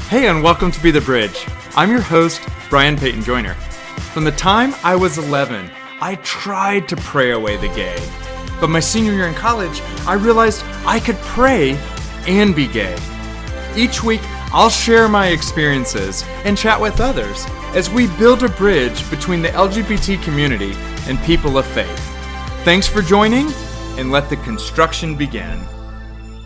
Hey, and welcome to Be the Bridge. I'm your host, Brian Peyton Joyner. From the time I was 11, I tried to pray away the gay. But my senior year in college, I realized I could pray and be gay. Each week, I'll share my experiences and chat with others as we build a bridge between the LGBT community and people of faith. Thanks for joining, and let the construction begin.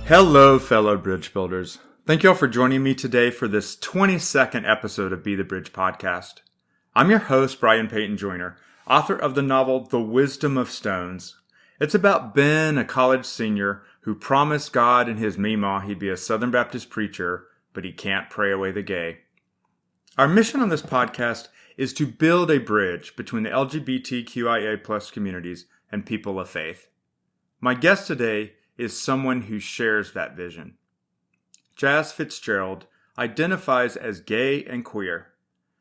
Hello, fellow bridge builders. Thank you all for joining me today for this 22nd episode of Be the Bridge podcast. I'm your host, Brian Peyton Joyner, author of the novel The Wisdom of Stones. It's about Ben, a college senior, who promised God in his Meemaw he'd be a Southern Baptist preacher, but he can't pray away the gay. Our mission on this podcast is to build a bridge between the LGBTQIA+ communities and people of faith. My guest today is someone who shares that vision. Jazz Fitzgerald identifies as gay and queer.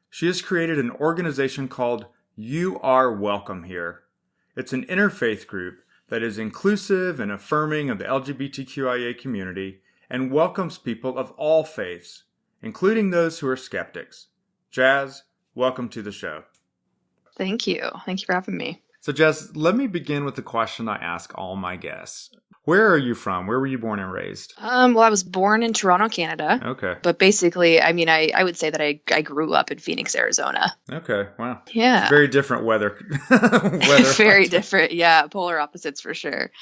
She has created an organization called You Are Welcome Here. It's an interfaith group that is inclusive and affirming of the LGBTQIA community and welcomes people of all faiths, including those who are skeptics. Jazz, welcome to the show. Thank you. Thank you for having me. So Jazz, let me begin with the question I ask all my guests. Where are you from? Where were you born and raised? Well, I was born in Toronto, Canada. Okay. But basically, I would say that I grew up in Phoenix, Arizona. Okay. Wow. Yeah. Very different weather. Very different. Yeah. Polar opposites for sure.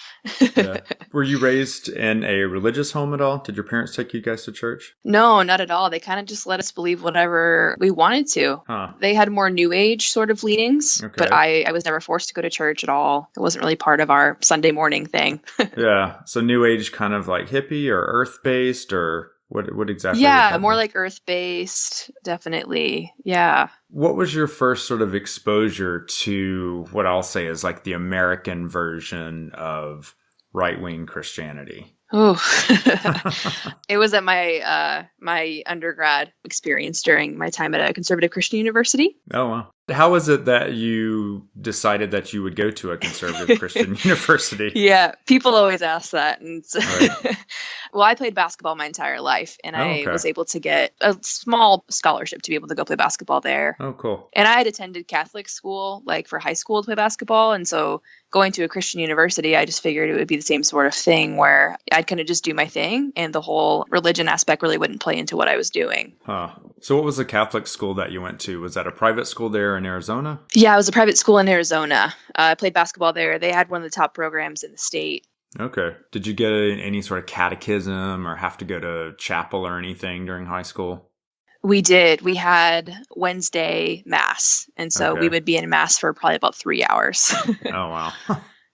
Yeah. Were you raised in a religious home at all? Did your parents take you guys to church? No, not at all. They kind of just let us believe whatever we wanted to. Huh. They had more new age sort of leanings, Okay. but I was never forced to go to church at all. It wasn't really part of our Sunday morning thing. Yeah. So new age kind of like hippie or earth-based or what exactly? Yeah, more like earth-based, definitely. Yeah. What was your first sort of exposure to what I'll say is like the American version of right-wing Christianity? Oh, it was at my undergrad experience during my time at a conservative Christian university. Oh, wow. How was it that you decided that you would go to a conservative Christian university? Yeah, people always ask that. And Right. Well, I played basketball my entire life, and I Okay. was able to get a small scholarship to be able to go play basketball there. Oh, cool. And I had attended Catholic school, like for high school to play basketball. And so going to a Christian university, I just figured it would be the same sort of thing where I'd kind of just do my thing and the whole religion aspect really wouldn't play into what I was doing. Huh. So what was the Catholic school that you went to? Was that a private school there in Arizona? Yeah, it was a private school in Arizona. I played basketball there. They had one of the top programs in the state. Okay. Did you get any sort of catechism or have to go to chapel or anything during high school? We did. We had Wednesday mass. And so Okay. we would be in mass for probably about 3 hours. Oh, wow.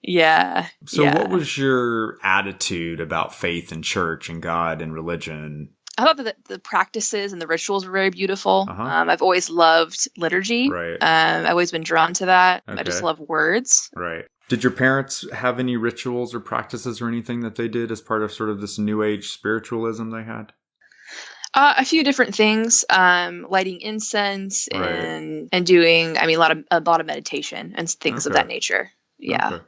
Yeah. So yeah. what was your attitude about faith and church and God and religion? I thought that the practices and the rituals were very beautiful. Uh-huh. I've always loved liturgy. Right. I've always been drawn to that. I just Okay. love words. Right. Did your parents have any rituals or practices or anything that they did as part of sort of this new age spiritualism they had? A few different things, lighting incense Right. and doing, a lot of meditation and things of Okay. that nature. Yeah. Okay.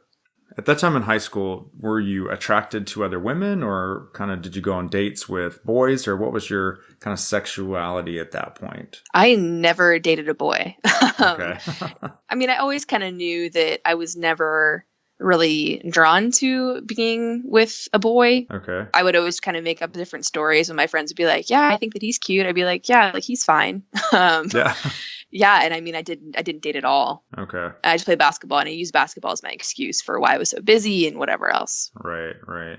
At that time in high school, were you attracted to other women or kind of did you go on dates with boys or what was your kind of sexuality at that point? I never dated a boy. Okay. I always kind of knew that I was never really drawn to being with a boy. Okay. I would always kind of make up different stories when my friends would be like, yeah, I think that he's cute. I'd be like, yeah, like he's fine. Yeah. Yeah. And I didn't date at all. Okay. I just played basketball and I used basketball as my excuse for why I was so busy and whatever else. Right, right.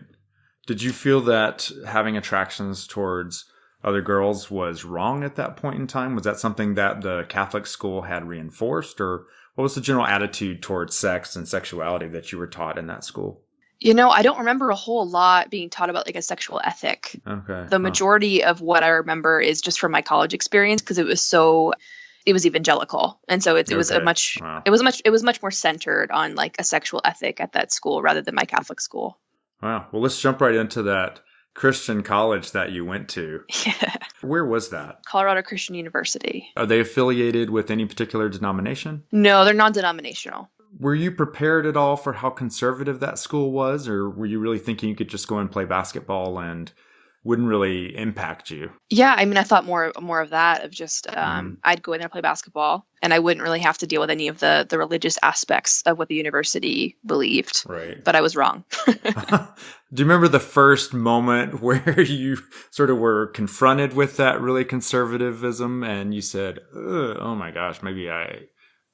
Did you feel that having attractions towards other girls was wrong at that point in time? Was that something that the Catholic school had reinforced or what was the general attitude towards sex and sexuality that you were taught in that school? I don't remember a whole lot being taught about like a sexual ethic. Okay. The majority of what I remember is just from my college experience because it was evangelical. And so it was Okay. Wow. it was much more centered on like a sexual ethic at that school rather than my Catholic school. Wow. Well, let's jump right into that Christian college that you went to. Yeah. Where was that? Colorado Christian University. Are they affiliated with any particular denomination? No, they're non-denominational. Were you prepared at all for how conservative that school was, or were you really thinking you could just go and play basketball and wouldn't really impact you. Yeah, I mean, I thought more of that, of just I'd go in there and play basketball, and I wouldn't really have to deal with any of the religious aspects of what the university believed. Right. But I was wrong. Do you remember the first moment where you sort of were confronted with that really conservatism and you said, oh my gosh, maybe I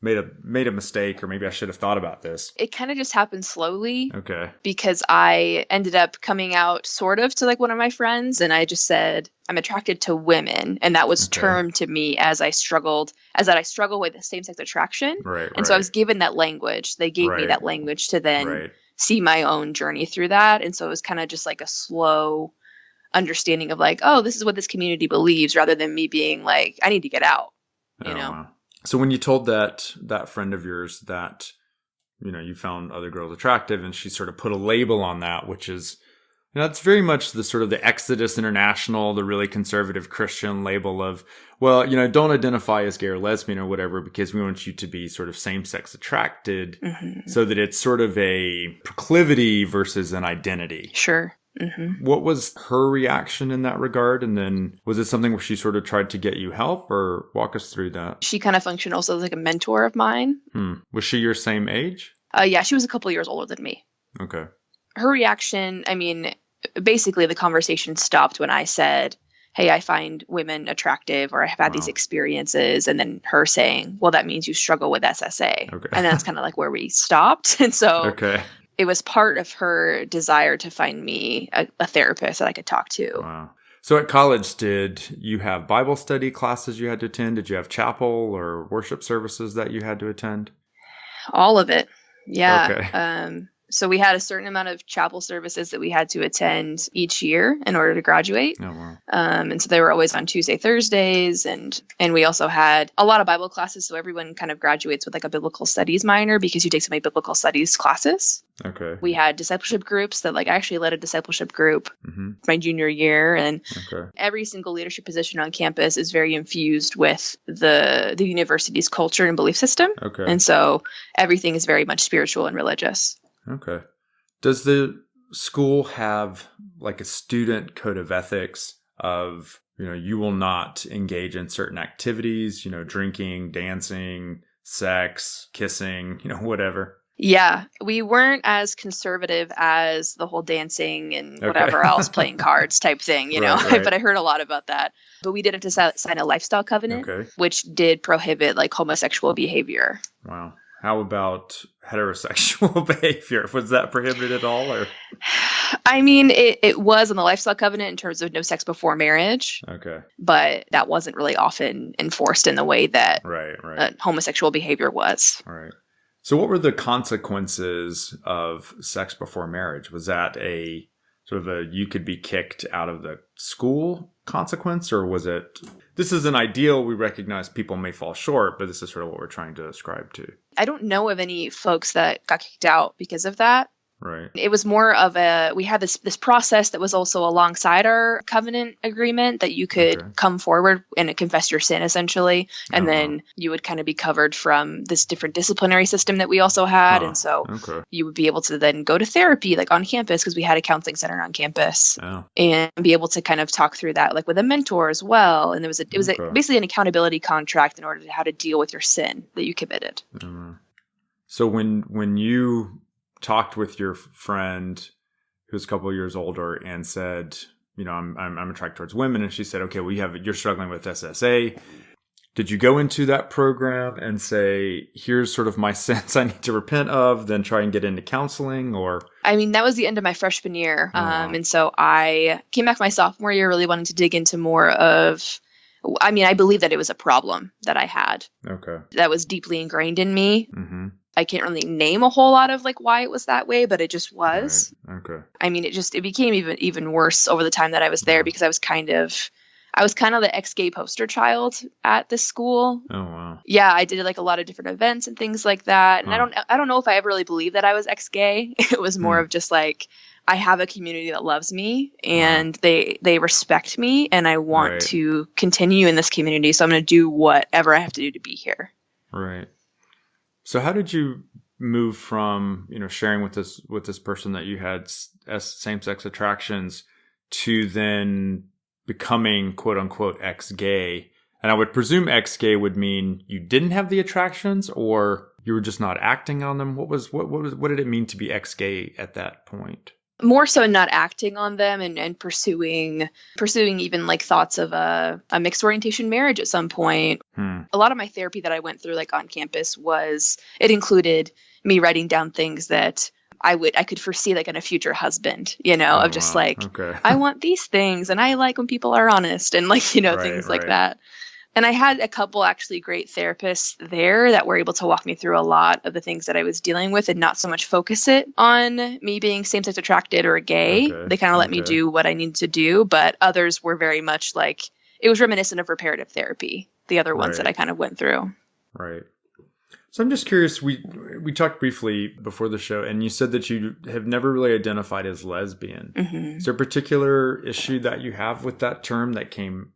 made a mistake, or maybe I should have thought about this? It kind of just happened slowly. Okay. Because I ended up coming out sort of to like one of my friends, and I just said, I'm attracted to women. And that was termed to me as that I struggle with same-sex attraction. Right. And so I was given that language. They gave me that language to then see my own journey through that. And so it was kind of just like a slow understanding of like, oh, this is what this community believes, rather than me being like, I need to get out, you know? Wow. So when you told that friend of yours that, you know, you found other girls attractive, and she sort of put a label on that, which is, you know, it's very much the sort of the Exodus International, the really conservative Christian label of, well, you know, don't identify as gay or lesbian or whatever, because we want you to be sort of same-sex attracted, so that it's sort of a proclivity versus an identity. Sure. Mm-hmm. What was her reaction in that regard? And then was it something where she sort of tried to get you help, or walk us through that? She kind of functioned also as like a mentor of mine. Was she your same age? Yeah, she was a couple years older than me. Okay. Her reaction, I mean, basically the conversation stopped when I said, hey, I find women attractive, or I have had these experiences. And then her saying, well, that means you struggle with SSA. Okay. And that's kind of like where we stopped. And so it was part of her desire to find me a therapist that I could talk to. Wow. So at college, did you have Bible study classes you had to attend? Did you have chapel or worship services that you had to attend? All of it. Yeah. Okay. So we had a certain amount of chapel services that we had to attend each year in order to graduate. Oh, wow. And so they were always on Tuesday, Thursdays. And we also had a lot of Bible classes. So everyone kind of graduates with like a biblical studies minor, because you take so many biblical studies classes. Okay. We had discipleship groups that, like, I actually led a discipleship group my junior year. And every single leadership position on campus is very infused with the university's culture and belief system. Okay. And so everything is very much spiritual and religious. Okay. Does the school have like a student code of ethics of, you know, you will not engage in certain activities, you know, drinking, dancing, sex, kissing, you know, whatever? Yeah, we weren't as conservative as the whole dancing and whatever else, playing cards type thing, you know, but I heard a lot about that. But we did have to sign a lifestyle covenant, which did prohibit like homosexual behavior. Wow. How about heterosexual behavior? Was that prohibited at all? Or? I mean, it was in the lifestyle covenant in terms of no sex before marriage. Okay. But that wasn't really often enforced in the way that homosexual behavior was. All right. So what were the consequences of sex before marriage? Was that a sort of you could be kicked out of the school consequence, or was it, this is an ideal, we recognize people may fall short, but this is sort of what we're trying to ascribe to? I don't know of any folks that got kicked out because of that. Right. It was more of we had this process that was also alongside our covenant agreement that you could come forward and confess your sin essentially. And then you would kind of be covered from this different disciplinary system that we also had. And so you would be able to then go to therapy like on campus, because we had a counseling center on campus, and be able to kind of talk through that like with a mentor as well. And it was basically an accountability contract in order to how to deal with your sin that you committed. So when you talked with your friend who's a couple of years older and said, you know, I'm attracted towards women, and she said, okay, well, you're struggling with SSA. Did you go into that program and say, here's sort of my sins I need to repent of, then try and get into counseling? Or? I mean, that was the end of my freshman year. And so I came back my sophomore year really wanting to dig into more of, I mean, I believe that it was a problem that I had. That was deeply ingrained in me. I can't really name a whole lot of like why it was that way, but it just was. I mean, it became even worse over the time that I was there, because I was kind of the ex-gay poster child at this school. Oh, wow. Yeah, I did like a lot of different events and things like that. And I don't know if I ever really believed that I was ex-gay. It was more of just like, I have a community that loves me, and they respect me, and I want to continue in this community. So I'm going to do whatever I have to do to be here. Right. So how did you move from, you know, sharing with this person that you had same-sex attractions to then becoming quote unquote ex-gay. And I would presume ex-gay would mean you didn't have the attractions or you were just not acting on them. What did it mean to be ex-gay at that point? More so not acting on them and pursuing even like thoughts of a mixed orientation marriage at some point. A lot of my therapy that I went through like on campus it included me writing down things that I could foresee like in a future husband, of just like, okay. I want these things and I like when people are honest and like, things like that. And I had a couple actually great therapists there that were able to walk me through a lot of the things that I was dealing with and not so much focus it on me being same-sex attracted or gay. Okay. They kind of let me do what I needed to do, but others were very much like, it was reminiscent of reparative therapy, the other ones that I kind of went through. Right. So I'm just curious, we talked briefly before the show, and you said that you have never really identified as lesbian. Mm-hmm. Is there a particular issue that you have with that term that came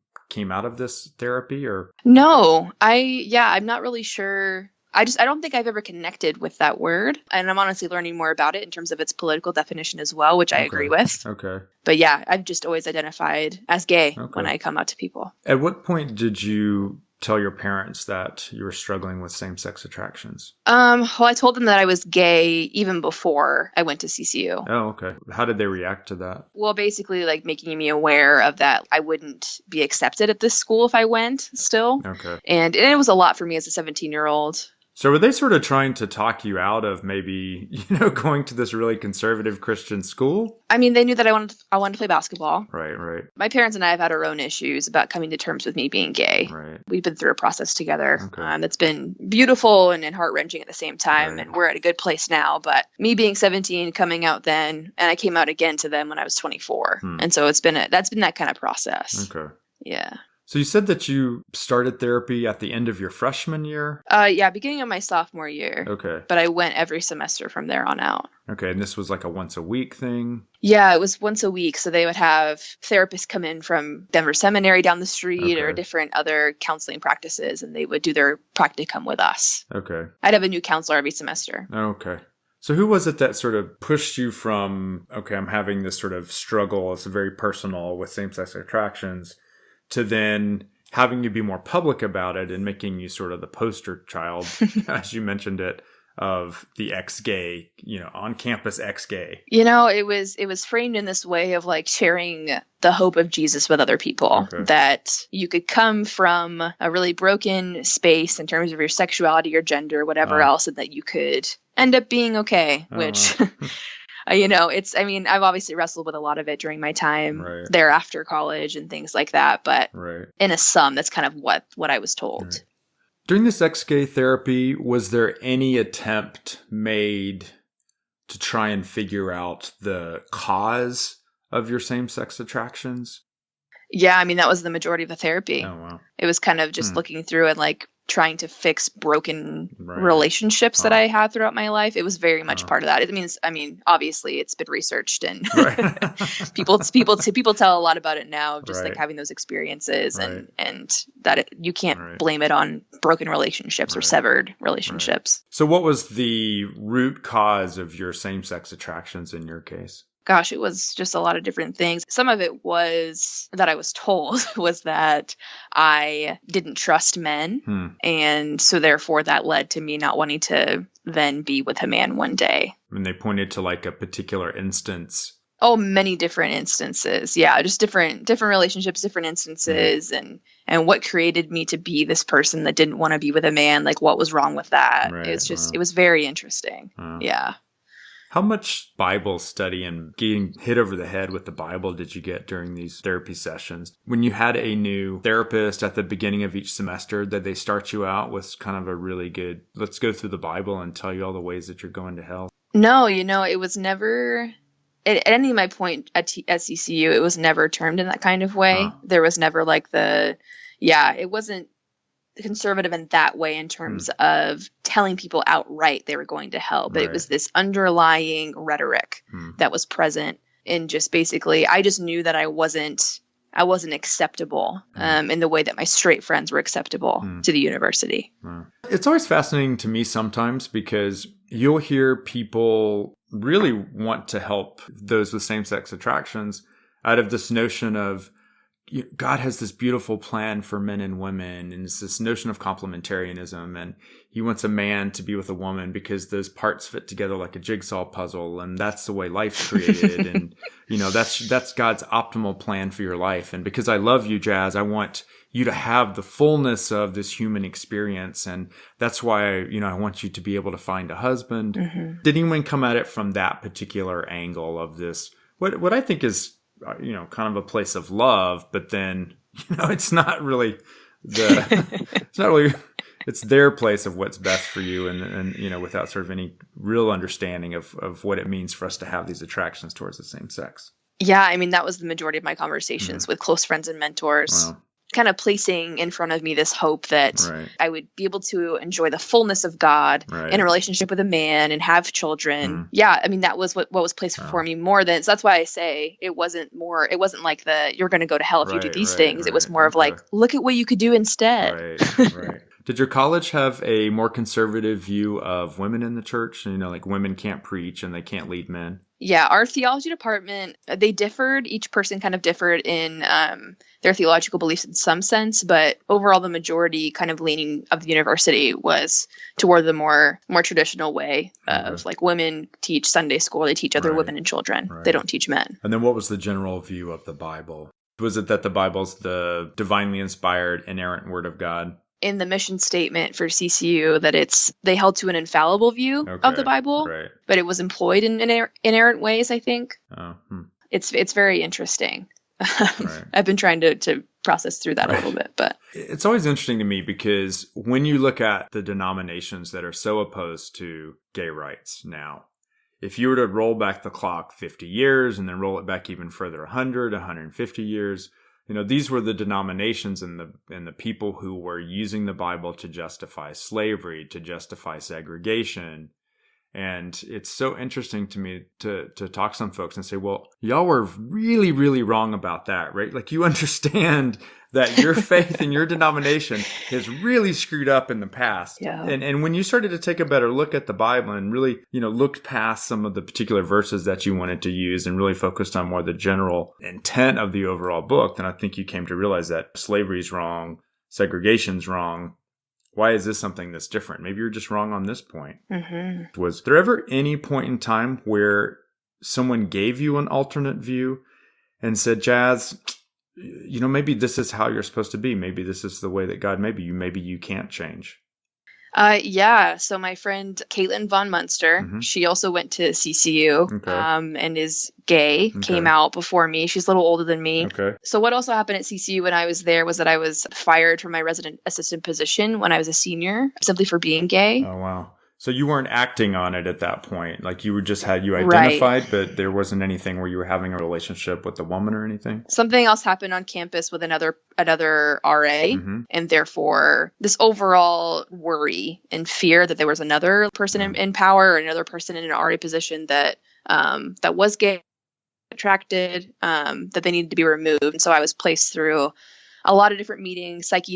out of this therapy or? No, I'm not really sure. I don't think I've ever connected with that word. And I'm honestly learning more about it in terms of its political definition as well, which I agree with. Okay. But yeah, I've just always identified as gay when I come out to people. At what point did you tell your parents that you were struggling with same-sex attractions? Well, I told them that I was gay even before I went to CCU. Oh, okay. How did they react to that? Well, basically like making me aware of that I wouldn't be accepted at this school if I went still. Okay. And it was a lot for me as a 17-year-old. So were they sort of trying to talk you out of maybe, going to this really conservative Christian school? I mean, they knew that I wanted to play basketball. Right. My parents and I have had our own issues about coming to terms with me being gay. Right. We've been through a process together that's been beautiful and heart-wrenching at the same time. Right. And we're at a good place now. But me being 17, coming out then, and I came out again to them when I was 24. And so that's been that kind of process. Okay. Yeah. So you said that you started therapy at the end of your freshman year? Yeah, beginning of my sophomore year. Okay. But I went every semester from there on out. Okay, and this was like a once a week thing? Yeah, it was once a week. So they would have therapists come in from Denver Seminary down the street or different other counseling practices, and they would do their practicum with us. Okay. I'd have a new counselor every semester. Okay. So who was it that sort of pushed you from, I'm having this sort of struggle, it's very personal with same-sex attractions, to then having you be more public about it and making you sort of the poster child, as you mentioned it, of the ex-gay, on campus ex-gay? It was framed in this way of like sharing the hope of Jesus with other people, that you could come from a really broken space in terms of your sexuality or gender, whatever else, and that you could end up being okay, which... I've obviously wrestled with a lot of it during my time there after college and things like that. But in a sum, that's kind of what I was told. Right. During this ex-gay therapy, was there any attempt made to try and figure out the cause of your same-sex attractions? Yeah, that was the majority of the therapy. Oh, wow. It was kind of just looking through and like trying to fix broken relationships that I had throughout my life. It was very much part of that. It means, obviously it's been researched and people tell a lot about it now of just like having those experiences and that you can't blame it on broken relationships or severed relationships. So what was the root cause of your same-sex attractions in your case? Gosh, it was just a lot of different things. Some of it was that I was told was that I didn't trust men. And so therefore that led to me not wanting to then be with a man one day. And they pointed to like a particular instance. Oh, many different instances. Yeah, just different relationships, different instances, and what created me to be this person that didn't want to be with a man. Like what was wrong with that? It's just, it was very interesting. Yeah. How much Bible study and getting hit over the head with the Bible did you get during these therapy sessions? When you had a new therapist at the beginning of each semester, did they start you out with kind of a really good, let's go through the Bible and tell you all the ways that you're going to hell? No, it was never, at any of my point at CCU, it was never termed in that kind of way. There was never like it wasn't conservative in that way in terms of telling people outright they were going to hell, but it was this underlying rhetoric that was present, and just basically I just knew that I wasn't acceptable in the way that my straight friends were acceptable to the university. It's always fascinating to me sometimes because you'll hear people really want to help those with same-sex attractions, out of this notion of God has this beautiful plan for men and women, and it's this notion of complementarianism, and he wants a man to be with a woman because those parts fit together like a jigsaw puzzle, and that's the way life's created. And that's God's optimal plan for your life. And because I love you, Jazz, I want you to have the fullness of this human experience, and that's why I want you to be able to find a husband. Mm-hmm. Did anyone come at it from that particular angle of this, what I think is kind of a place of love, but then, it's not really it's their place of what's best for you, and without sort of any real understanding of what it means for us to have these attractions towards the same sex. Yeah, I mean, that was the majority of my conversations with close friends and mentors. Wow. Kind of placing in front of me this hope that I would be able to enjoy the fullness of God in a relationship with a man and have children. Yeah, I mean, that was what was placed before me more than, so that's why I say it wasn't like you're going to go to hell if you do these things. It was more of like, look at what you could do instead. Right. Did your college have a more conservative view of women in the church? Like women can't preach and they can't lead men? Yeah, our theology department, they differed. Each person kind of differed in their theological beliefs in some sense, but overall the majority kind of leaning of the university was toward the more traditional way of like women teach Sunday school, they teach other women and children. They don't teach men. And then what was the general view of the Bible? Was it that the Bible's the divinely inspired, inerrant word of God? In the mission statement for CCU that they held to an infallible view of the Bible, but it was employed in inerrant ways, I think. It's very interesting. I've been trying to process through that a little bit, but it's always interesting to me because when you look at the denominations that are so opposed to gay rights now, if you were to roll back the clock 50 years and then roll it back even further, 100, 150 years, these were the denominations and the people who were using the Bible to justify slavery, to justify segregation. And it's so interesting to me to talk to some folks and say, well, y'all were really, really wrong about that, right? Like you understand that your faith and your denomination has really screwed up in the past. Yeah. And when you started to take a better look at the Bible and really, looked past some of the particular verses that you wanted to use and really focused on more the general intent of the overall book, then I think you came to realize that slavery's wrong, segregation's wrong. Why is this something that's different? Maybe you're just wrong on this point. Mm-hmm. Was there ever any point in time where someone gave you an alternate view and said, Jazz, maybe this is how you're supposed to be. Maybe this is the way that God made you. Maybe you can't change. Yeah. So my friend Caitlin Von Munster, she also went to CCU and is gay, came out before me. She's a little older than me. Okay. So what also happened at CCU when I was there was that I was fired from my resident assistant position when I was a senior simply for being gay. Oh, wow. So you weren't acting on it at that point. Like you had you identified, but there wasn't anything where you were having a relationship with the woman or anything? Something else happened on campus with another RA. And therefore this overall worry and fear that there was another person in power or another person in an RA position that was gay, attracted, that they needed to be removed. And so I was placed through a lot of different meetings, psych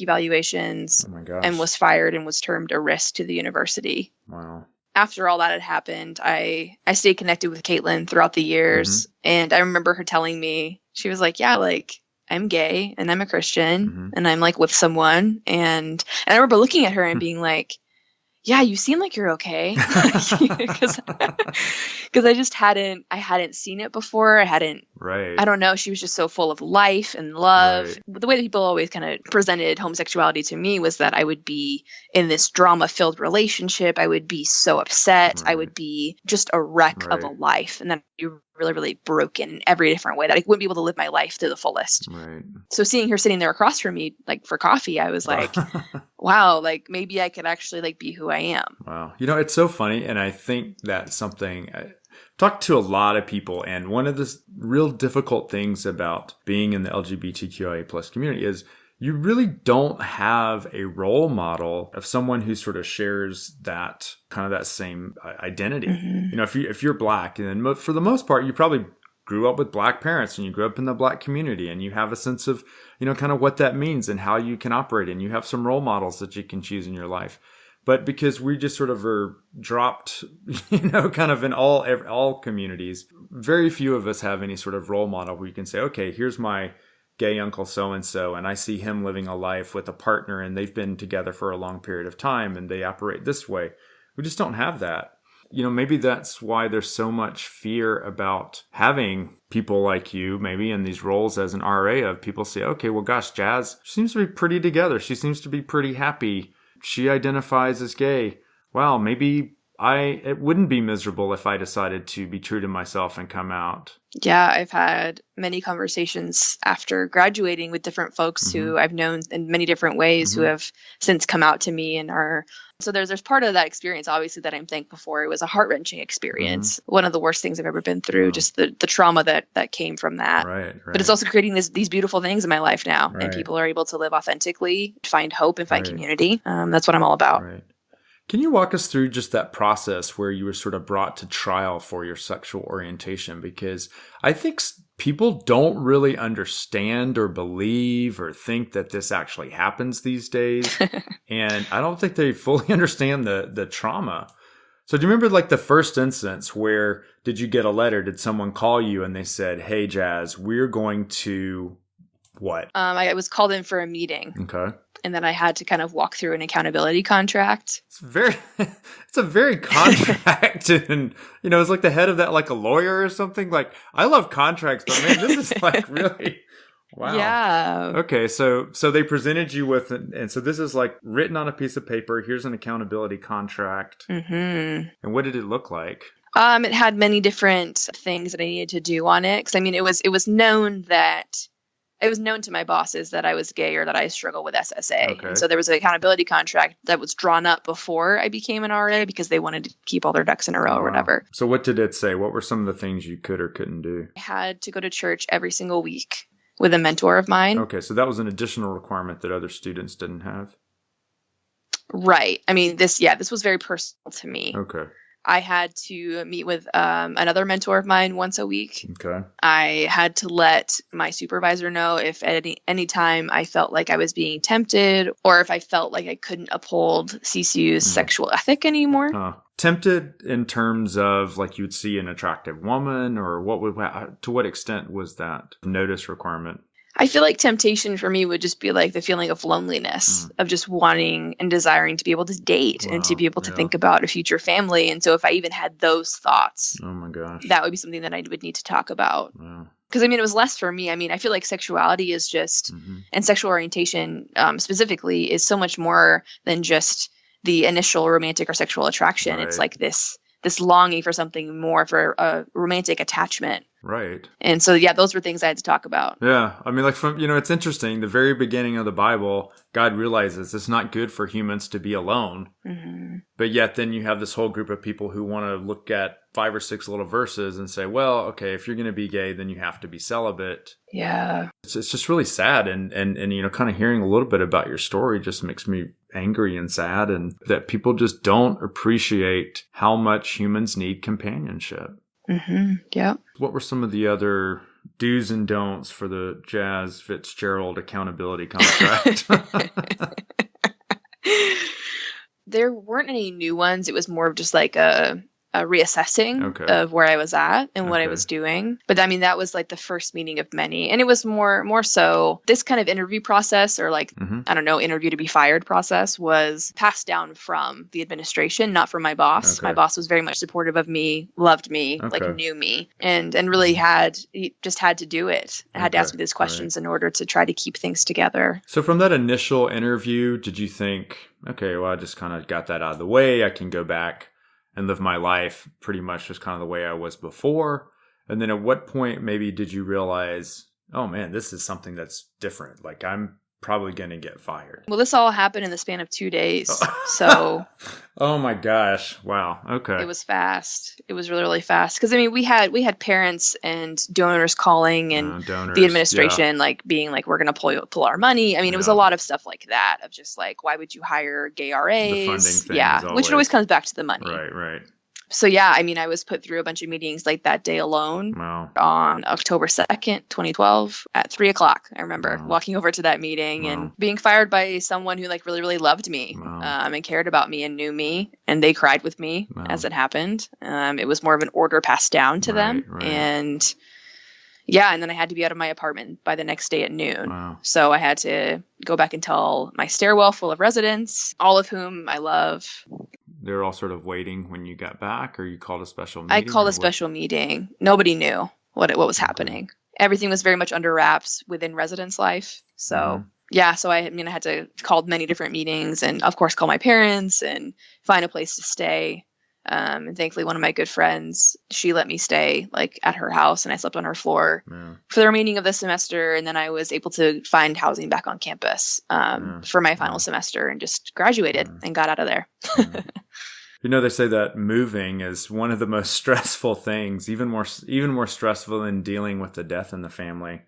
evaluations, and was fired and was termed a risk to the university. Wow. After all that had happened, I stayed connected with Caitlin throughout the years. And I remember her telling me, she was like, yeah, like I'm gay and I'm a Christian and I'm like with someone. And I remember looking at her and being like, yeah, you seem like you're okay. Because I just hadn't seen it before. I don't know. She was just so full of life and love. Right. The way that people always kind of presented homosexuality to me was that I would be in this drama-filled relationship. I would be so upset. Right. I would be just a wreck of a life. And then I'd be really, really broken in every different way that I wouldn't be able to live my life to the fullest. Right. So seeing her sitting there across from me, like for coffee, I was like, wow, like maybe I could actually like be who I am. Wow. It's so funny. And I think that's something I talked to a lot of people. And one of the real difficult things about being in the LGBTQIA plus community is you really don't have a role model of someone who sort of shares that kind of that same identity. If you're Black, and then for the most part, you probably grew up with Black parents and you grew up in the Black community and you have a sense of, kind of what that means and how you can operate, and you have some role models that you can choose in your life. But because we just sort of are dropped, kind of in all communities, very few of us have any sort of role model where you can say, okay, here's my gay uncle so-and-so, and I see him living a life with a partner, and they've been together for a long period of time, and they operate this way. We just don't have that. Maybe that's why there's so much fear about having people like you, maybe in these roles as an RA, of people say, okay, well, gosh, Jazz seems to be pretty together. She seems to be pretty happy. She identifies as gay. Wow, maybe it wouldn't be miserable if I decided to be true to myself and come out. Yeah, I've had many conversations after graduating with different folks who I've known in many different ways who have since come out to me and are. So there's part of that experience, obviously, that I'm thankful for. It was a heart-wrenching experience. One of the worst things I've ever been through, just the trauma that came from that. Right. But it's also creating these beautiful things in my life now. Right. And people are able to live authentically, find hope and find community. That's what I'm all about. Right. Can you walk us through just that process where you were sort of brought to trial for your sexual orientation? Because I think people don't really understand or believe or think that this actually happens these days. And I don't think they fully understand the trauma. So do you remember like the first instance where did you get a letter? Did someone call you and they said, hey, Jazz, we're going to what? I was called in for a meeting. Okay. And then I had to kind of walk through an accountability contract. It's a very contract, and it's like the head of that, like a lawyer or something. Like, I love contracts, but man, this is like really wow. Yeah. Okay, so they presented you with, and so this is like written on a piece of paper. Here's an accountability contract. And what did it look like? It had many different things that I needed to do on it. Because it was known that. It was known to my bosses that I was gay or that I struggle with SSA. Okay. And so there was an accountability contract that was drawn up before I became an RA because they wanted to keep all their ducks in a row or whatever. So what did it say? What were some of the things you could or couldn't do? I had to go to church every single week with a mentor of mine. Okay, so that was an additional requirement that other students didn't have? Right. This was very personal to me. Okay. I had to meet with another mentor of mine once a week. Okay. I had to let my supervisor know if at any time I felt like I was being tempted or if I felt like I couldn't uphold CCU's sexual ethic anymore. Tempted in terms of like you'd see an attractive woman, or to what extent was that notice requirement? I feel like temptation for me would just be like the feeling of loneliness, of just wanting and desiring to be able to date and to be able to think about a future family. And so if I even had those thoughts, oh my gosh, that would be something that I would need to talk about. Wow. Because it was less for me. I feel like sexuality is just, and sexual orientation specifically is so much more than just the initial romantic or sexual attraction. Right. It's like this longing for something more, for a romantic attachment. Right. And so, those were things I had to talk about. Yeah. It's interesting. The very beginning of the Bible, God realizes it's not good for humans to be alone. But yet then you have this whole group of people who want to look at 5 or 6 little verses and say, well, okay, if you're going to be gay, then you have to be celibate. Yeah. It's just really sad. And kind of hearing a little bit about your story just makes me angry and sad, and that people just don't appreciate how much humans need companionship. Yeah. What were some of the other do's and don'ts for the Jazz Fitzgerald accountability contract? There weren't any new ones. It was more of just like a reassessing of where I was at and what I was doing. But that was like the first meeting of many. And it was more so this kind of interview process, or like, I don't know, interview to be fired process, was passed down from the administration, not from my boss. My boss was very much supportive of me, loved me, like knew me, and really he just had to do it. I had to ask me these questions in order to try to keep things together. So from that initial interview, did you think, okay, well, I just kind of got that out of the way. I can go back and live my life pretty much just kind of the way I was before? And then at what point maybe did you realize, oh man, this is something that's different? Like, I'm probably going to get fired. Well, this all happened in the span of 2 days. So. Oh my gosh. Wow. Okay. It was fast. It was really, really fast. Because we had parents and donors calling, and the administration like being like, we're going to pull our money. It was a lot of stuff like that, of just like, why would you hire gay RAs? The funding thing, which it always comes back to the money. Right. So yeah, I mean, I was put through a bunch of meetings like that day alone. Wow. On October 2nd, 2012 at 3:00. I remember Wow. walking over to that meeting Wow. and being fired by someone who like really, really loved me. Wow. And cared about me and knew me, and they cried with me Wow. as it happened. It was more of an order passed down to them. Right. And yeah, and then I had to be out of my apartment by the next day at noon. Wow. So I had to go back and tell my stairwell full of residents, all of whom I love. They were all sort of waiting when you got back, or you called a special meeting? I called a special meeting. Nobody knew what was happening. Everything was very much under wraps within residence life. So yeah, so I had to call many different meetings, and of course call my parents and find a place to stay. And thankfully, one of my good friends, she let me stay like at her house, and I slept on her floor for the remaining of the semester. And then I was able to find housing back on campus for my final semester, and just graduated and got out of there. You know, they say that moving is one of the most stressful things, even more stressful than dealing with the death in the family.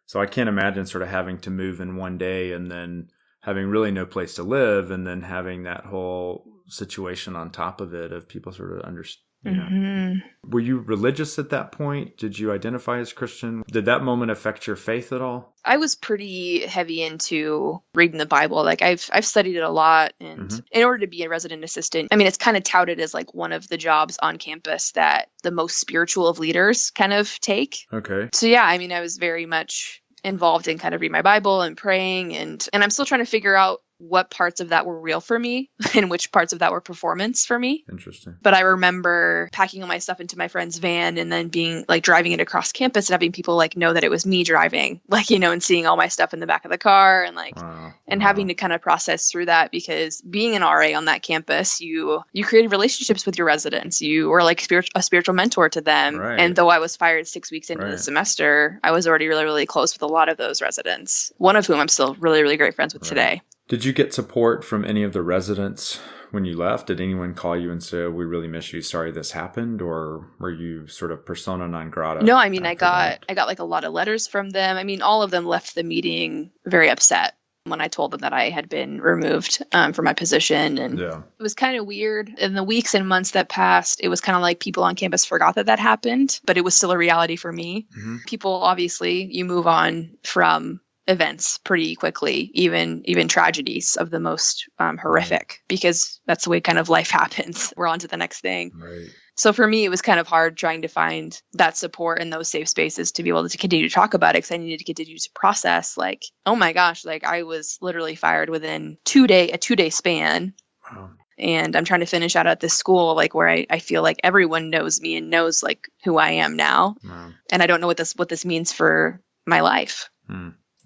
So I can't imagine sort of having to move in one day and then having really no place to live, and then having that whole situation on top of it of people sort of understand. Were you religious at that point? Did you identify as Christian? Did that moment affect your faith at all? I was pretty heavy into reading the Bible. Like I've studied it a lot, and in order to be a resident assistant, I mean, it's kind of touted as like one of the jobs on campus that the most spiritual of leaders kind of take. Okay. So yeah, I mean, I was very much involved in kind of reading my Bible and praying, and I'm still trying to figure out what parts of that were real for me and which parts of that were performance for me. Interesting. But I remember packing all my stuff into my friend's van and then being like driving it across campus and having people like know that it was me driving, like, you know, and seeing all my stuff in the back of the car, and like, and having to kind of process through that, because being an RA on that campus, you created relationships with your residents. You were like a spiritual mentor to them. Right. And though I was fired 6 weeks into the semester, I was already really, really close with a lot of those residents, one of whom I'm still really, really great friends with today. Did you get support from any of the residents when you left? Did anyone call you and say, "We really miss you, sorry this happened"? Or were you sort of persona non grata? No, I mean, I got like a lot of letters from them. I mean, all of them left the meeting very upset when I told them that I had been removed from my position. And it was kind of weird. In the weeks and months that passed, it was kind of like people on campus forgot that happened, but it was still a reality for me. People, obviously, you move on from events pretty quickly, even tragedies of the most horrific, because that's the way kind of life happens. We're on to the next thing. Right. So for me, it was kind of hard trying to find that support in those safe spaces to be able to continue to talk about it, because I needed to continue to process, like, oh my gosh, like I was literally fired within a 2-day span. Wow. And I'm trying to finish out at this school, like where I feel like everyone knows me and knows like who I am now. Wow. And I don't know what this means for my life.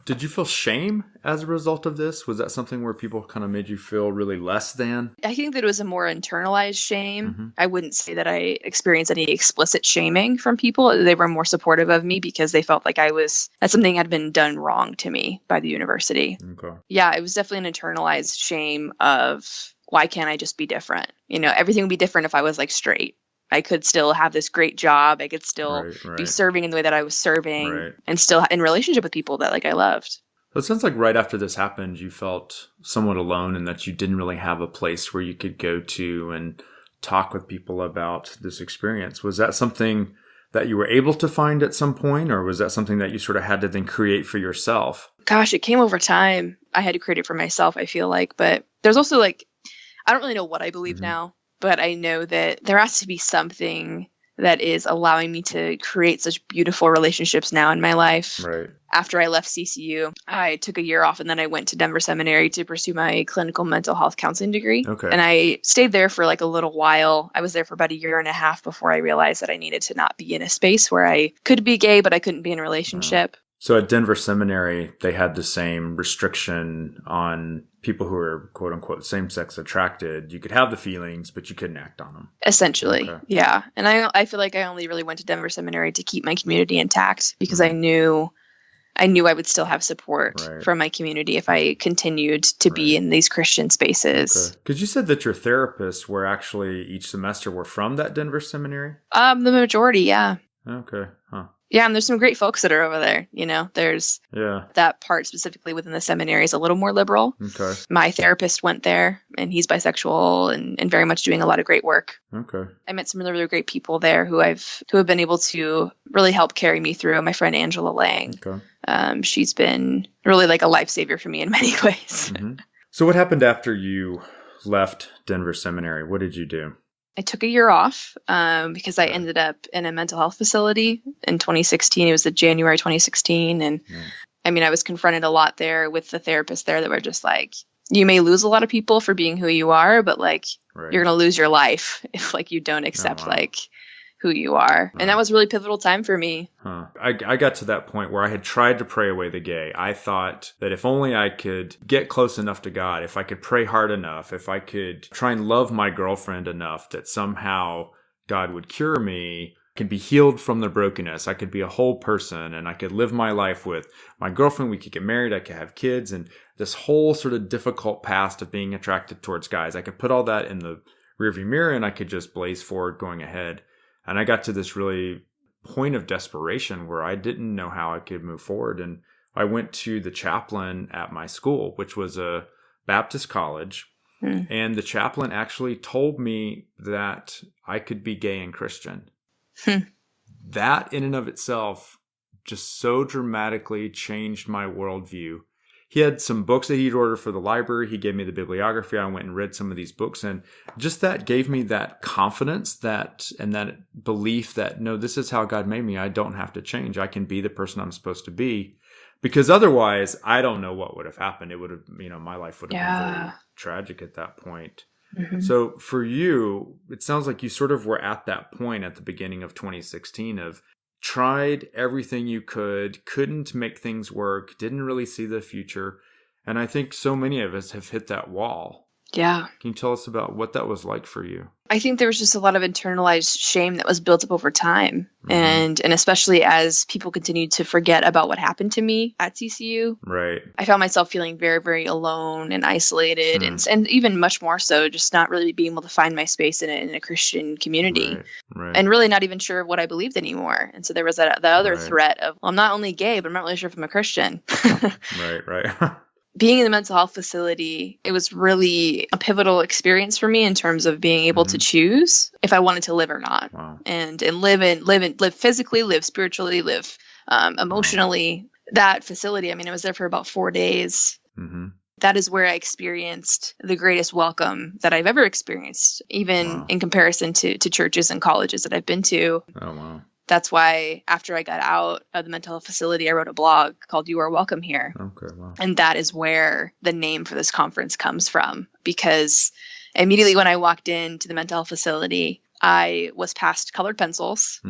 Did you feel shame as a result of this? Was that something where people kind of made you feel really less than? I think that it was a more internalized shame. I wouldn't say that I experienced any explicit shaming from people. They were more supportive of me because they felt like that something had been done wrong to me by the university. Okay. Yeah, it was definitely an internalized shame of, why can't I just be different? You know, everything would be different if I was like straight. I could still have this great job. I could still be serving in the way that I was serving, and still in relationship with people that like I loved. So it sounds like right after this happened, you felt somewhat alone, and that you didn't really have a place where you could go to and talk with people about this experience. Was that something that you were able to find at some point, or was that something that you sort of had to then create for yourself? Gosh, it came over time. I had to create it for myself, I feel like. But there's also like, I don't really know what I believe now. But I know that there has to be something that is allowing me to create such beautiful relationships now in my life. Right. After I left CCU, I took a year off, and then I went to Denver Seminary to pursue my clinical mental health counseling degree. Okay. And I stayed there for like a little while. I was there for about a year and a half before I realized that I needed to not be in a space where I could be gay, but I couldn't be in a relationship. So at Denver Seminary, they had the same restriction on people who are quote unquote same-sex attracted. You could have the feelings, but you couldn't act on them. Essentially. Okay. Yeah. And I feel like I only really went to Denver Seminary to keep my community intact, because I knew I would still have support from my community if I continued to be in these Christian spaces. Because you said that your therapists were actually each semester were from that Denver Seminary? The majority, yeah. Okay. Huh. Yeah, and there's some great folks that are over there. There's Yeah. that part specifically within the seminary is a little more liberal. Okay. My therapist went there, and he's bisexual and very much doing a lot of great work. Okay. I met some really, really great people there who have been able to really help carry me through. My friend Angela Lang. Okay. She's been really like a lifesaver for me in many ways. Mm-hmm. So what happened after you left Denver Seminary? What did you do? I took a year off because I ended up in a mental health facility in 2016. It was the January 2016. And I was confronted a lot there with the therapists there that were just like, you may lose a lot of people for being who you are, but like you're going to lose your life if like you don't accept like who you are. And that was a really pivotal time for me. I got to that point where I had tried to pray away the gay. I thought that if only I could get close enough to God, if I could pray hard enough, if I could try and love my girlfriend enough that somehow God would cure me, I could be healed from the brokenness. I could be a whole person and I could live my life with my girlfriend. We could get married. I could have kids, and this whole sort of difficult past of being attracted towards guys. I could put all that in the rearview mirror and I could just blaze forward going ahead. And I got to this really point of desperation where I didn't know how I could move forward. And I went to the chaplain at my school, which was a Baptist college. And the chaplain actually told me that I could be gay and Christian. That in and of itself just so dramatically changed my worldview. He had some books that he'd ordered for the library. He gave me the bibliography. I went and read some of these books, and just that gave me that confidence that belief that, no, this is how God made me. I don't have to change. I can be the person I'm supposed to be, because otherwise I don't know what would have happened. It would have, my life would have been very tragic at that point. Mm-hmm. So for you, it sounds like you sort of were at that point at the beginning of 2016 of tried everything you couldn't make things work, didn't really see the future. And I think so many of us have hit that wall. Yeah. Can you tell us about what that was like for you? I think there was just a lot of internalized shame that was built up over time. Mm-hmm. And especially as people continued to forget about what happened to me at CCU. Right. I found myself feeling very, very alone and isolated and even much more so just not really being able to find my space in a Christian community. Right. And really not even sure of what I believed anymore. And so there was the other threat of, well, I'm not only gay, but I'm not really sure if I'm a Christian. Right. Being in the mental health facility, it was really a pivotal experience for me in terms of being able to choose if I wanted to live or not. Wow. And live physically, live spiritually, live emotionally. That facility, I was there for about 4 days. Mm-hmm. That is where I experienced the greatest welcome that I've ever experienced, even in comparison to churches and colleges that I've been to. Oh, wow. That's why after I got out of the mental health facility, I wrote a blog called You Are Welcome Here. Okay, wow. And that is where the name for this conference comes from, because immediately when I walked into the mental health facility, I was passed colored pencils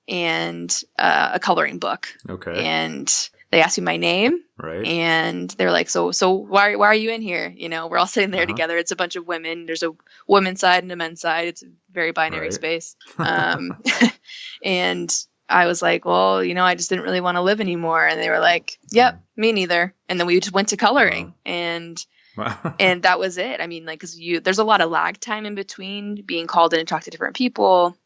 and a coloring book. Okay. And they asked me my name. Right. And they're like, so why are you in here? We're all sitting there together. It's a bunch of women. There's a women's side and a men's side. It's a very binary space. And I was like, well, I just didn't really want to live anymore. And they were like, yep, me neither. And then we just went to coloring. And that was it. Because there's a lot of lag time in between being called in to talk to different people,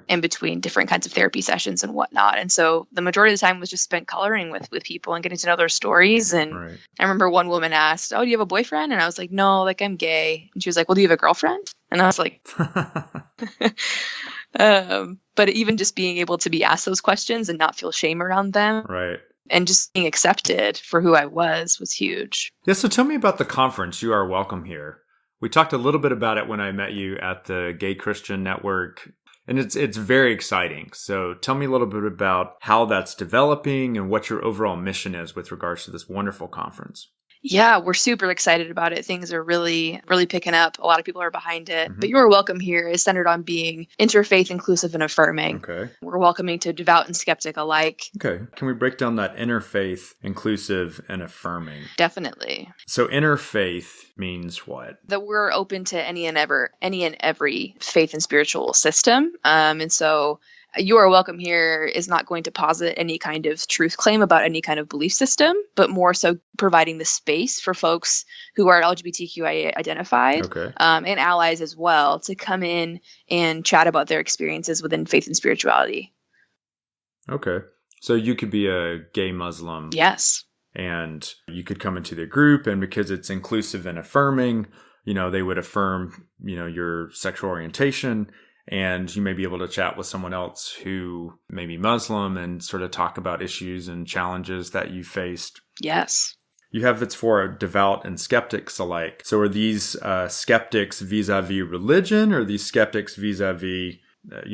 in between different kinds of therapy sessions and whatnot. And so the majority of the time was just spent coloring with people and getting to know their stories. And I remember one woman asked, "Oh, do you have a boyfriend?" And I was like, "No, I'm gay." And she was like, "Well, do you have a girlfriend?" And I was like, but even just being able to be asked those questions and not feel shame around them. Right. And just being accepted for who I was huge. Yeah, so tell me about the conference, You Are Welcome Here. We talked a little bit about it when I met you at the Gay Christian Network, and it's very exciting. So tell me a little bit about how that's developing and what your overall mission is with regards to this wonderful conference. Yeah, we're super excited about it. Things are really, really picking up. A lot of people are behind it. Mm-hmm. But Your Welcome Here is centered on being interfaith, inclusive, and affirming. Okay. We're welcoming to devout and skeptic alike. Okay. Can we break down that interfaith, inclusive, and affirming? Definitely. So interfaith means what? That we're open to any and every faith and spiritual system. And so You Are Welcome Here is not going to posit any kind of truth claim about any kind of belief system, but more so providing the space for folks who are LGBTQIA identified and allies as well to come in and chat about their experiences within faith and spirituality. Okay. So you could be a gay Muslim. Yes. And you could come into the group, and because it's inclusive and affirming, they would affirm, your sexual orientation, and you may be able to chat with someone else who may be Muslim and sort of talk about issues and challenges that you faced. Yes. You have it's for devout and skeptics alike. So are these skeptics vis-a-vis religion, or are these skeptics vis-a-vis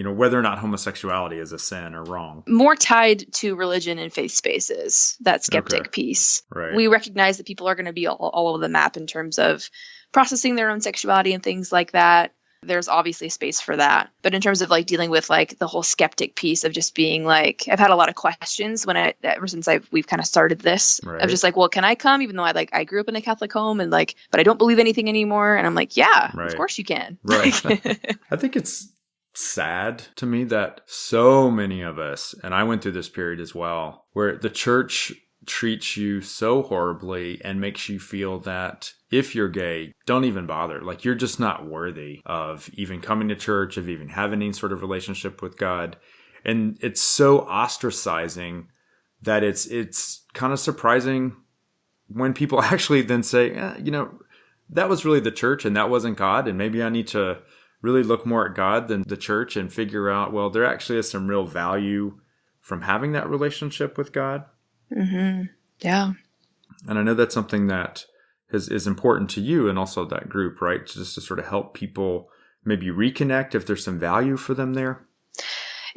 whether or not homosexuality is a sin or wrong? More tied to religion and faith spaces, that skeptic piece. Right. We recognize that people are going to be all over the map in terms of processing their own sexuality and things like that. There's obviously space for that. But in terms of dealing with the whole skeptic piece of just being I've had a lot of questions ever since we've kind of started this. Right. Of just well, can I come? Even though I grew up in a Catholic home and but I don't believe anything anymore. And I'm yeah, right. Of course you can. Right. I think it's sad to me that so many of us, and I went through this period as well, where the church treats you so horribly and makes you feel that if you're gay, don't even bother. You're just not worthy of even coming to church, of even having any sort of relationship with God. And it's so ostracizing that it's kind of surprising when people actually then say, that was really the church and that wasn't God. And maybe I need to really look more at God than the church and figure out, well, there actually is some real value from having that relationship with God. Mm-hmm. Yeah. And I know that's something that is important to you and also that group, right? Just to sort of help people maybe reconnect if there's some value for them there.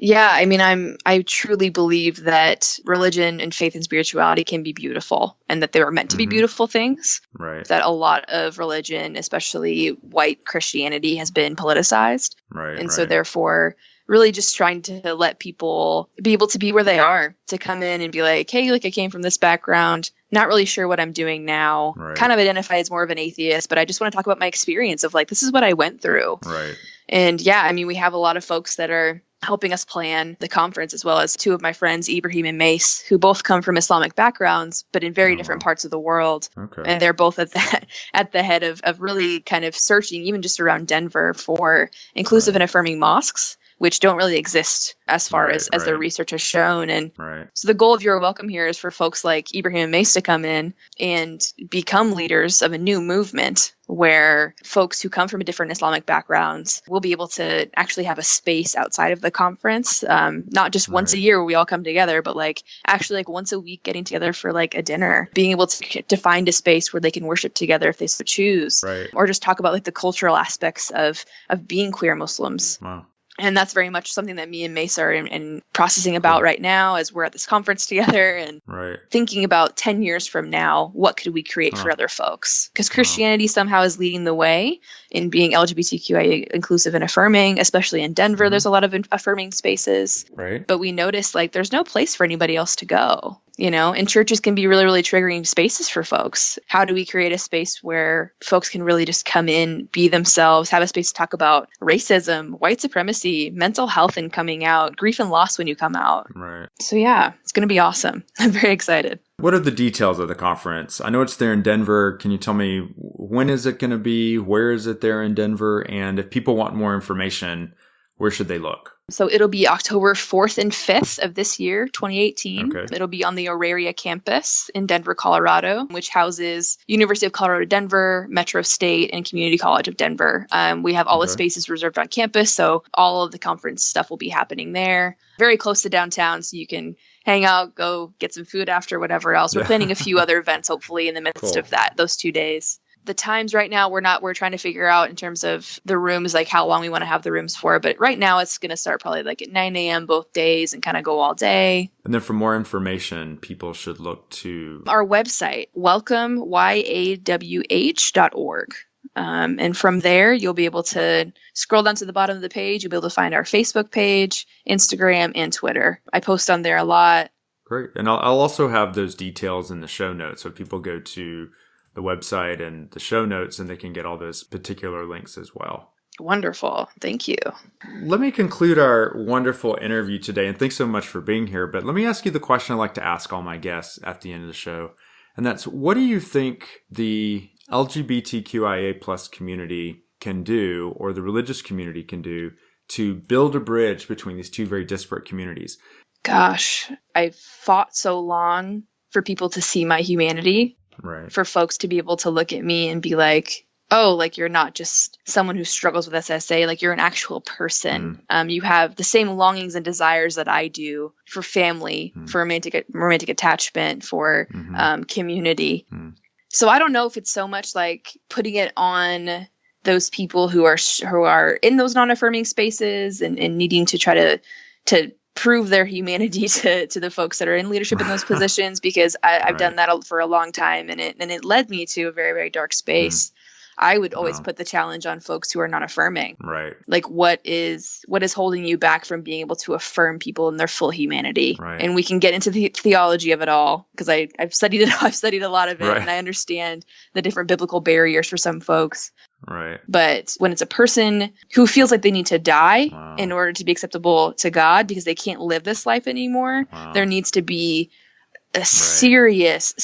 Yeah, I truly believe that religion and faith and spirituality can be beautiful, and that they were meant to be beautiful things. Right. That a lot of religion, especially white Christianity, has been politicized. Right. And so therefore, really just trying to let people be able to be where they are, to come in and be hey, I came from this background, not really sure what I'm doing now, kind of identify as more of an atheist, but I just want to talk about my experience of this is what I went through. Right. And yeah, we have a lot of folks that are helping us plan the conference, as well as two of my friends, Ibrahim and Mace, who both come from Islamic backgrounds, but in very different parts of the world. Okay. And they're both at the head of really kind of searching, even just around Denver, for inclusive and affirming mosques, which don't really exist as far as their research has shown. And so the goal of Your Welcome here is for folks like Ibrahim and Mace to come in and become leaders of a new movement where folks who come from different Islamic backgrounds will be able to actually have a space outside of the conference, not just once a year where we all come together, but actually once a week getting together for a dinner, being able to find a space where they can worship together if they so choose, or just talk about the cultural aspects of being queer Muslims. Wow. And that's very much something that me and Mace are in processing about right now as we're at this conference together and thinking about 10 years from now, what could we create for other folks? Because Christianity somehow is leading the way in being LGBTQIA inclusive and affirming, especially in Denver. There's a lot of affirming spaces. Right. But we notice there's no place for anybody else to go. And churches can be really, really triggering spaces for folks. How do we create a space where folks can really just come in, be themselves, have a space to talk about racism, white supremacy, mental health and coming out, grief and loss when you come out? Right. So yeah, it's going to be awesome. I'm very excited. What are the details of the conference? I know it's there in Denver. Can you tell me when is it going to be? Where is it there in Denver? And if people want more information, where should they look? So it'll be October 4th and 5th of this year, 2018. Okay. It'll be on the Auraria campus in Denver, Colorado, which houses University of Colorado Denver, Metro State, and Community College of Denver. We have all the spaces reserved on campus, so all of the conference stuff will be happening there. Very close to downtown, so you can hang out, go get some food after, whatever else. We're planning a few other events, hopefully, in the midst of those 2 days. The times right now, we're trying to figure out in terms of the rooms, how long we want to have the rooms for. But right now it's going to start probably at 9 a.m. both days and kind of go all day. And then for more information, people should look to our website, welcomeyawh.org. And from there, you'll be able to scroll down to the bottom of the page. You'll be able to find our Facebook page, Instagram, and Twitter. I post on there a lot. Great. And I'll also have those details in the show notes. So people go to the website and the show notes, and they can get all those particular links as well. Wonderful. Thank you. Let me conclude our wonderful interview today, and thanks so much for being here. But let me ask you the question I like to ask all my guests at the end of the show. And that's, what do you think the LGBTQIA plus community can do, or the religious community can do, to build a bridge between these two very disparate communities? Gosh, I fought so long for people to see my humanity, Right. for folks to be able to look at me and be like, oh, like you're not just someone who struggles with SSA, like you're an actual person. You have the same longings and desires that I do for family, for romantic attachment, for community. So I don't know if it's so much like putting it on those people who are in those non-affirming spaces and needing to try to prove their humanity to the folks that are in leadership in those positions, because I've done that for a long time, and it led me to a very, very dark space. I would always put the challenge on folks who are not affirming. Right. Like what is holding you back from being able to affirm people in their full humanity? Right. And we can get into the theology of it all, because I've studied it. I've studied a lot of it, Right. and I understand the different biblical barriers for some folks. Right. But when it's a person who feels like they need to die in order to be acceptable to God because they can't live this life anymore, there needs to be a serious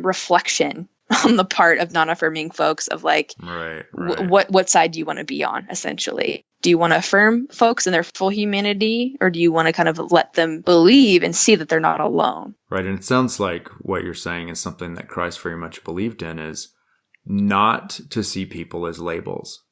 reflection on the part of non-affirming folks of like, what side do you want to be on, essentially? Do you want to affirm folks in their full humanity, or do you want to kind of let them believe and see that they're not alone? Right. And it sounds like what you're saying is something that Christ very much believed in, is not to see people as labels.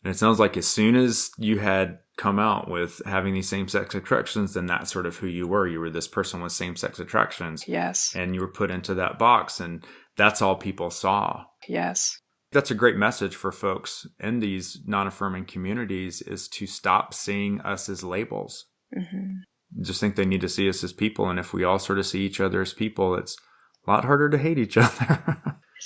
And it sounds like as soon as you had come out with having these same-sex attractions, then that's sort of who you were. You were this person with same-sex attractions. Yes. And you were put into that box, and that's all people saw. Yes. That's a great message for folks in these non-affirming communities, is to stop seeing us as labels. Just think they need to see us as people. And if we all sort of see each other as people, it's a lot harder to hate each other.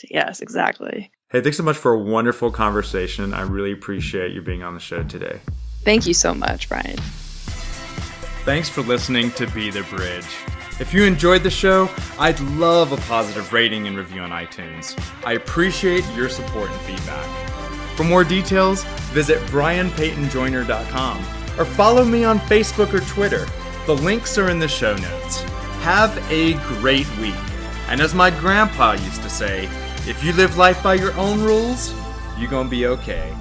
Yes, exactly. Hey, thanks so much for a wonderful conversation. I really appreciate you being on the show today. Thank you so much, Brian. Thanks for listening to Be the Bridge. If you enjoyed the show, I'd love a positive rating and review on iTunes. I appreciate your support and feedback. For more details, visit brianpaytonjoyner.com or follow me on Facebook or Twitter. The links are in the show notes. Have a great week. And as my grandpa used to say, if you live life by your own rules, you're gonna be okay.